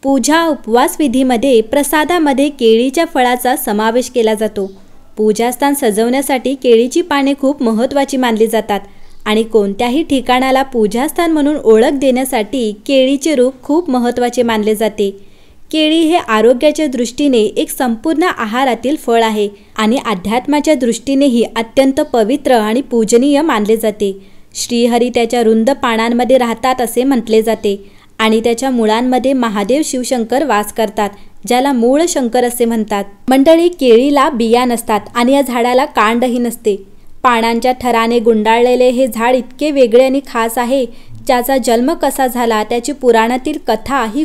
पूजा उपवास विधीमध्ये प्रसादामध्ये केळीच्या फळाचा समावेश केला जातो। पूजास्थान सजवण्यासाठी केळीची पाने खूप महत्त्वाची मानली जातात आणि कोणत्याही ठिकाणाला पूजास्थान म्हणून ओळख देण्यासाठी केळीचे रूप खूप महत्त्वाचे मानले जाते। केळी हे आरोग्याच्या दृष्टीने एक संपूर्ण आहारातील फळ आहे आणि अध्यात्माच्या दृष्टीनेही अत्यंत पवित्र आणि पूजनीय मानले जाते। श्रीहरी त्याच्या रुंद पानांमध्ये राहतात असे म्हटले जाते आणि त्याच्या मुळांमध्ये महादेव शिवशंकर वास करतात, ज्याला मूळ शंकर असे म्हणतात। मंडळी, केळीला बिया नसतात आणि या झाडाला कांडही नसते। पानांच्या थराने गुंडाळलेले हे झाड इतके वेगळे आणि खास आहे, ज्याचा जन्म कसा झाला त्याची पुराणातील कथा ही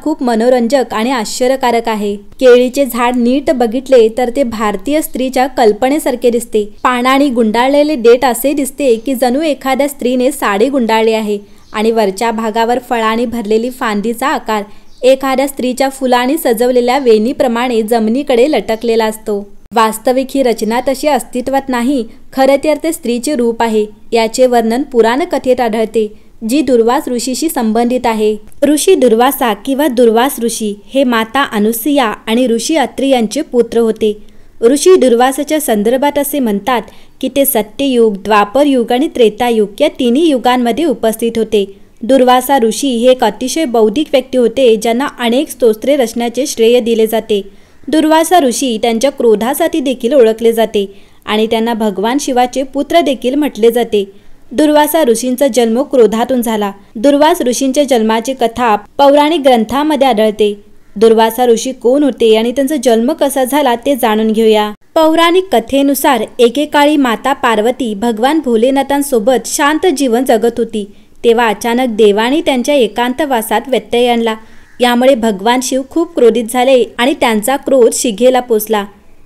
खूप मनोरंजक आणि आश्चर्यकारक आहे। केळीचे झाड नीट बघितले तर ते भारतीय स्त्रीच्या कल्पनेसारखे दिसते। पानांनी गुंडाळलेले देठ असे दिसते की जणू एखाद्या स्त्रीने साडी गुंडाळली आहे आणि वरच्या भागावर फळांनी भरलेली फांदीचा आकार एखाद्या स्त्रीच्या फुलांनी सजवलेल्या वेणीप्रमाणे जमिनीकडे लटकलेला असतो। वास्तविक ही रचना तशी अस्तित्वात नाही, खरे तर ते स्त्रीचे रूप आहे। याचे वर्णन पुराण कथेत आढळते, जी दुर्वास ऋषीशी संबंधित आहे। ऋषी दुर्वासा किंवा दुर्वास ऋषी हे माता अनुसुया आणि ऋषी अत्री यांचे पुत्र होते। ऋषी दुर्वासाच्या संदर्भात असे म्हणतात की ते सत्ययुग, द्वापरयुग आणि त्रेतायुग या तिन्ही युगांमध्ये उपस्थित होते। दुर्वासा ऋषी हे एक अतिशय बौद्धिक व्यक्ती होते, ज्यांना अनेक स्तोत्रे रचण्याचे श्रेय दिले जाते। दुर्वासा ऋषी त्यांच्या क्रोधासाठी देखील ओळखले जाते आणि त्यांना भगवान शिवाचे पुत्र देखील म्हटले जाते। दुर्वासा ऋषींचा जन्म क्रोधातून झाला। दुर्वास ऋषींच्या जन्माची कथा पौराणिक ग्रंथांमध्ये आढळते। दुर्वासा ऋषी कोण होते आणि त्यांचा जन्म कसा झाला ते जाणून घेऊया। पौराणिक कथेनुसार एकेकाळी माता पार्वती भगवान भोलेनाथांसोबत शांत जीवन जगत होती, तेव्हा अचानक देवाने त्यांच्या एकांतवासात व्यत्यय आणला। यामुळे भगवान शिव खूप क्रोधित झाले आणि त्यांचा क्रोध शिगेला पोचला।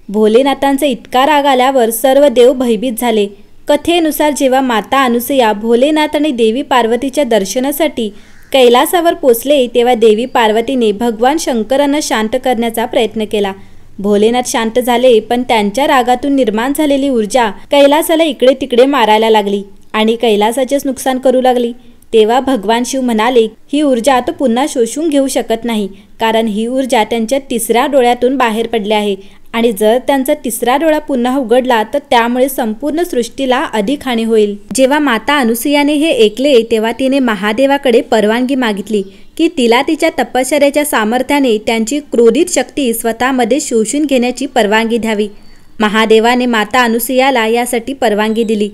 भोलेनाथांचा इतका राग आल्यावर सर्व देव भयभीत झाले। कथेनुसार जेव्हा माता अनुसुया भोलेनाथ आणि देवी पार्वतीच्या दर्शनासाठी कैलासावर पोचले, तेव्हा देवी पार्वतीने भगवान शंकरांना शांत करण्याचा प्रयत्न केला। भोलेनाथ शांत झाले, पण त्यांच्या रागातून निर्माण झालेली ऊर्जा कैलासाला इकडे तिकडे मारायला लागली आणि कैलासाचेच नुकसान करू लागली। तेव्हा भगवान शिव म्हणाले, ही ऊर्जा तो पुन्हा शोषून घेऊ शकत नाही, कारण ही ऊर्जा त्यांच्या तिसऱ्या डोळ्यातून बाहेर पडली आहे आणि जर त्यांचा तिसरा डोळा पुन्हा उघडला तर त्यामुळे संपूर्ण सृष्टीला अधिक हानी होईल। जेव्हा माता अनुसुयाने हे ऐकले, तेव्हा तिने महादेवाकडे परवानगी मागितली की तिला तिच्या तपश्चर्याच्या सामर्थ्याने त्यांची क्रोधित शक्ती स्वतःमध्ये शोषून घेण्याची परवानगी द्यावी। महादेवाने माता अनुसुयाला यासाठी परवानगी दिली।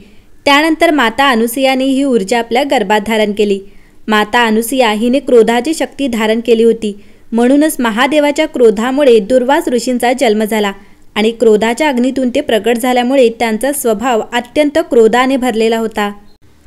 त्यानंतर माता अनुसुयाने ही ऊर्जा आपल्या गर्भात धारण केली। माता अनुसुया हिने क्रोधाची शक्ती धारण केली होती, म्हणूनच महादेवाच्या क्रोधामुळे दुर्वास ऋषींचा जन्म झाला आणि क्रोधाच्या अग्नीतून ते प्रकट झाल्यामुळे त्यांचा स्वभाव अत्यंत क्रोधाने भरलेला होता।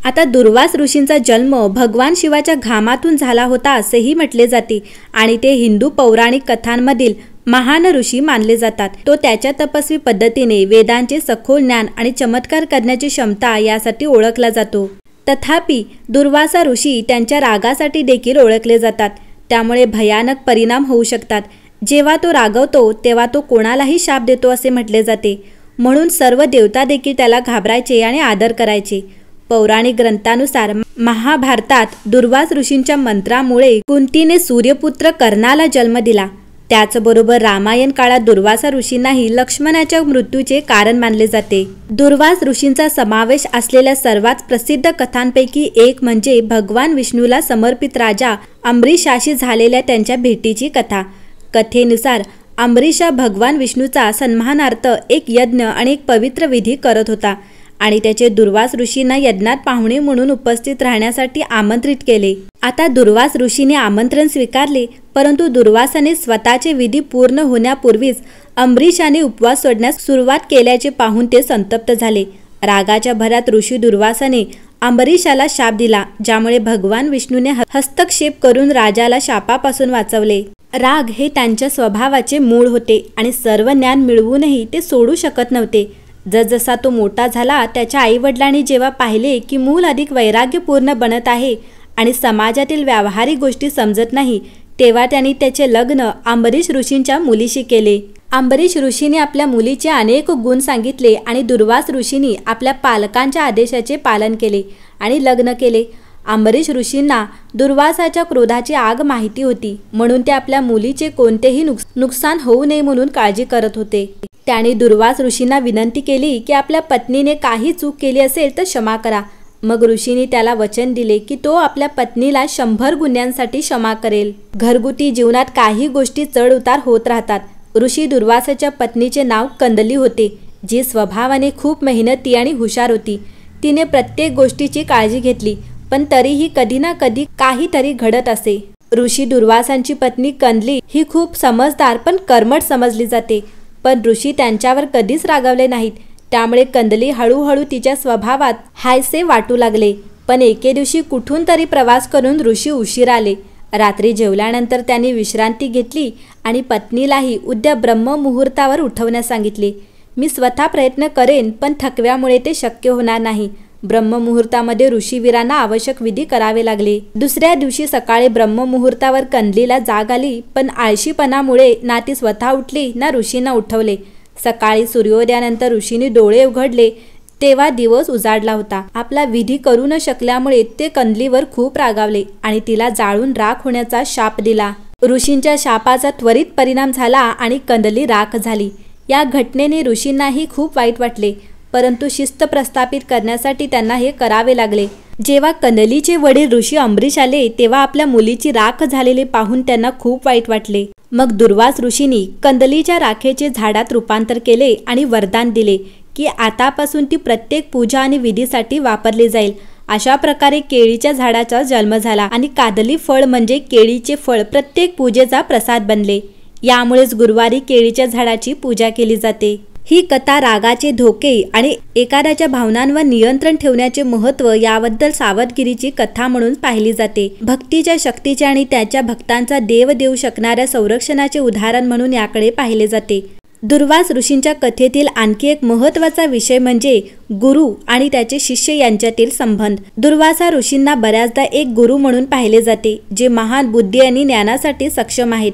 आता दुर्वास ऋषींचा जन्म भगवान शिवाच्या घामातून झाला होता असेही म्हटले जाते आणि ते हिंदू पौराणिक कथांमधील महान ऋषी मानले जातात। तो त्याच्या तपस्वी पद्धतीने वेदांचे सखोल ज्ञान आणि चमत्कार करण्याची क्षमता यासाठी ओळखला जातो। तथापि दुर्वासा ऋषी त्यांच्या रागासाठी देखील ओळखले जातात, त्यामुळे भयानक परिणाम होऊ शकतात। जेव्हा तो रागवतो तेव्हा तो कोणालाही शाप देतो असे म्हटले जाते, म्हणून सर्व देवता देखील त्याला घाबरायचे आणि आदर करायचे। पौराणिक ग्रंथानुसार महाभारतात दुर्वास ऋषींच्या मंत्रामुळे कुंतीने सूर्यपुत्र कर्णाला जन्म दिला। त्याचबरोबर रामायण काळात दुर्वासा ऋषींनाही लक्ष्मणाच्या मृत्यूचे कारण मानले जाते। दुर्वास ऋषींचा समावेश असलेल्या सर्वात प्रसिद्ध कथांपैकी एक म्हणजे भगवान विष्णूला समर्पित राजा अंबरीशाशी झालेल्या त्यांच्या भेटीची कथा। कथेनुसार अंबरीश भगवान विष्णूचा सन्मानार्थ एक यज्ञ आणि एक पवित्र विधी करत होता आणि त्याचे दुर्वास ऋषींना यज्ञात पाहुणे म्हणून उपस्थित राहण्यासाठी आमंत्रित केले। आता दुर्वास ऋषीने आमंत्रण स्वीकारले, परंतु दुर्वासाने स्वतःचे विधी पूर्ण होण्यापूर्वीच अंबरीशाने उपवास सोडण्यास सुरुवात केल्याचे पाहून ते संतप्त झाले। रागाच्या भरात ऋषी दुर्वासाने अंबरीशाला शाप दिला, ज्यामुळे भगवान विष्णूने हस्तक्षेप करून राजाला शापापासून वाचवले। राग हे त्यांच्या स्वभावाचे मूळ होते आणि सर्व ज्ञान मिळवूनही ते सोडू शकत नव्हते। जसजसा तो मोठा झाला, त्याच्या आईवडिलांनी जेव्हा पाहिले की मूल अधिक वैराग्यपूर्ण बनत आहे आणि समाजातील व्यावहारिक गोष्टी समजत नाही, तेव्हा त्यांनी त्याचे लग्न अंबरीश ऋषींच्या मुलीशी केले। अंबरीश ऋषींनी आपल्या मुलीचे अनेक गुण सांगितले आणि दुर्वास ऋषींनी आपल्या पालकांच्या आदेशाचे पालन केले आणि लग्न केले। अंबरीश ऋषींना दुर्वासाच्या क्रोधाची आग माहिती होती, म्हणून ते आपल्या मुलीचे कोणतेही नुकसान होऊ नये म्हणून काळजी करत होते. त्याने दुर्वास ऋषींना विनंती केली की आपल्या पत्नीने काही चूक केली असेल तर क्षमा करा. मग ऋषींनी त्याला वचन दिले की तो आपल्या पत्नीला 100 गुन्ह्यांसाठी क्षमा करेल. घरगुती जीवनात काही गोष्टी चढ उतार होत राहतात. ऋषी दुर्वासाच्या पत्नीचे नाव कंदली होते, जी स्वभावाने खूप मेहनती आणि हुशार होती. तिने प्रत्येक गोष्टीची काळजी घेतली, पण तरीही कधी ना कधी काहीतरी घडत असे. ऋषी दुर्वासांची पत्नी कंदली ही खूप समजदार पण कर्मठ समजली जाते, पण ऋषी त्यांच्यावर कधीच रागावले नाहीत. त्यामुळे कंदली हळूहळू तिच्या स्वभावात हायसे वाटू लागले. पण एके दिवशी कुठून तरी प्रवास करून ऋषी उशीर आले. रात्री जेवल्यानंतर त्यांनी विश्रांती घेतली आणि पत्नीलाही उद्या ब्रह्ममुहूर्तावर उठवण्यास सांगितले. मी स्वतः प्रयत्न करेन, पण थकव्यामुळे ते शक्य होणार नाही. ब्रह्ममुहूर्तामध्ये ऋषीवीरांना आवश्यक विधी करावे लागले. दुसऱ्या दिवशी सकाळी ब्रह्ममुहूर्तावर कंदलीला जाग आली, पण आळशीपणामुळे ना ती स्वतः उठली ना ऋषींना उठवले. सकाळी सूर्योदयानंतर ऋषींनी डोळे उघडले तेव्हा दिवस उजाडला होता. आपला विधी करू न शकल्यामुळे ते कंदलीवर खूप रागावले आणि तिला जाळून राख होण्याचा शाप दिला. ऋषींच्या शापाचा त्वरित परिणाम झाला आणि कंदली राख झाली. या घटनेने ऋषींनाही खूप वाईट वाटले, परंतु शिस्त प्रस्थापित करण्यासाठी त्यांना हे करावे लागले. जेव्हा कंदलीचे वडील ऋषी अंबरीश आले तेव्हा आपल्या मुलीची राख झालेली पाहून त्यांना खूप वाईट वाटले. मग दुर्वास ऋषींनी कंदलीच्या राखेचे झाडात रूपांतर केले आणि वरदान दिले की आतापासून ती प्रत्येक पूजा आणि विधीसाठी वापरली जाईल. अशा प्रकारे केळीच्या झाडाचा जन्म झाला आणि कादली फळ म्हणजे केळीचे फळ प्रत्येक पूजेचा प्रसाद बनले. यामुळेच गुरुवारी केळीच्या झाडाची पूजा केली जाते. ही कथा रागाचे धोके आणि एखाद्याच्या भावनांवर नियंत्रण ठेवण्याचे महत्त्व याबद्दल सावधगिरीची कथा म्हणून पाहिली जाते. भक्तीच्या शक्तीचे आणि त्याच्या भक्तांचा देव देऊ शकणाऱ्या संरक्षणाचे उदाहरण म्हणून याकडे पाहिले जाते. दुर्वास ऋषींच्या कथेतील आणखी एक महत्त्वाचा विषय म्हणजे गुरु आणि त्याचे शिष्य यांच्यातील संबंध. दुर्वासा ऋषींना बऱ्याचदा एक गुरु म्हणून पाहिले जाते, जे महान बुद्धी आणि ज्ञानासाठी सक्षम आहेत,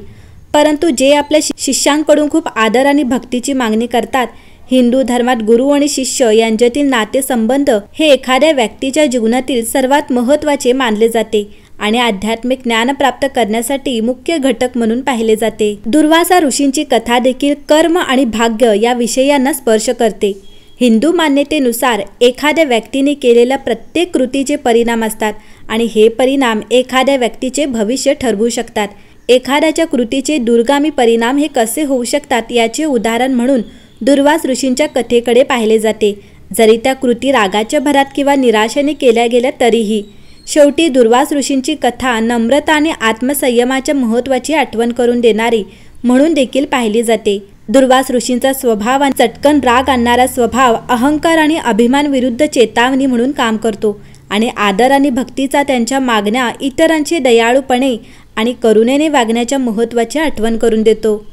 परंतु जे आपल्या शिष्यांकडून खूप आदर आणि भक्तीची मागणी करतात. हिंदू धर्मात गुरु आणि शिष्य यांच्यातील नातेसंबंध हे एखाद्या व्यक्तीच्या जीवनातील सर्वात महत्त्वाचे मानले जाते आणि आध्यात्मिक ज्ञान प्राप्त करण्यासाठी मुख्य घटक म्हणून पाहिले जाते. दुर्वासा ऋषींची कथा देखील कर्म आणि भाग्य या विषयांना स्पर्श करते. हिंदू मान्यतेनुसार एखाद्या व्यक्तीने केलेल्या प्रत्येक कृतीचे परिणाम असतात आणि हे परिणाम एखाद्या व्यक्तीचे भविष्य ठरवू शकतात. एखाद्याच्या कृतीचे दूरगामी परिणाम हे कसे होऊ शकतात याचे उदाहरण म्हणून दुर्वास ऋषींच्या कथेकडे पाहिले जाते. जरी त्या कृती रागाच्या भरात किंवा निराशेने केल्या गेल्या तरीही शेवटी दुर्वास ऋषींची कथा नम्रता आणि आत्मसंयमाच्या महत्त्वाची आठवण करून देणारी म्हणून देखील पाहिली जाते. दुर्वास ऋषींचा स्वभाव आणि चटकन राग आणणारा स्वभाव अहंकार आणि अभिमान विरुद्ध चेतावणी म्हणून काम करतो आणि आदर आणि भक्तीचा त्यांच्या मागण्या इतरांची दयाळूपणे आणि करुणेने वागण्याच्या महत्त्वाची आठवण करून देतो.